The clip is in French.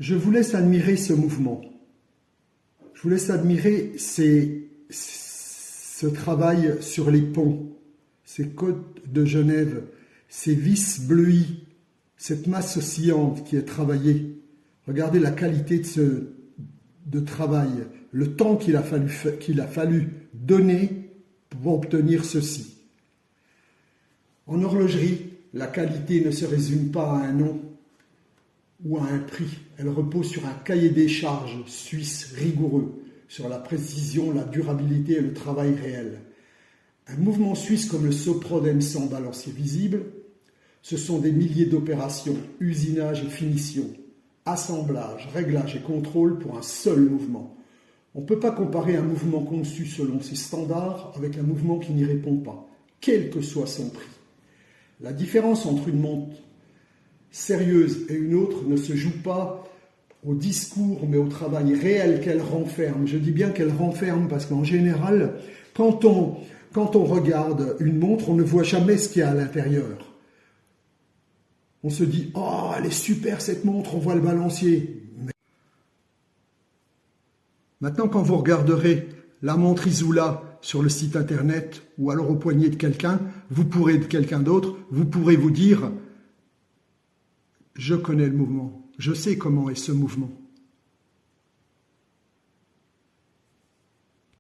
Je vous laisse admirer ce mouvement. Je vous laisse admirer ce travail sur les ponts, ces côtes de Genève, ces vis bleuies, cette masse oscillante qui est travaillée. Regardez la qualité de travail, le temps qu'il a fallu donner pour obtenir ceci. En horlogerie, la qualité ne se résume pas à un nom ou à un prix. Elle repose sur un cahier des charges suisse rigoureux, sur la précision, la durabilité et le travail réel. Un mouvement suisse comme le Soprodem sans balancier visible, ce sont des milliers d'opérations, usinage et finition, assemblage, réglage et contrôle pour un seul mouvement. On ne peut pas comparer un mouvement conçu selon ses standards avec un mouvement qui n'y répond pas, quel que soit son prix. La différence entre une montre sérieuse et une autre ne se joue pas au discours, mais au travail réel qu'elle renferme. Je dis bien qu'elle renferme parce qu'en général, quand on regarde une montre, on ne voit jamais ce qu'il y a à l'intérieur. On se dit « Oh, elle est super cette montre, on voit le balancier ». Maintenant, quand vous regarderez la montre Isoula sur le site internet ou alors au poignet de quelqu'un, de quelqu'un d'autre, vous pourrez vous dire « Je connais le mouvement, je sais comment est ce mouvement ».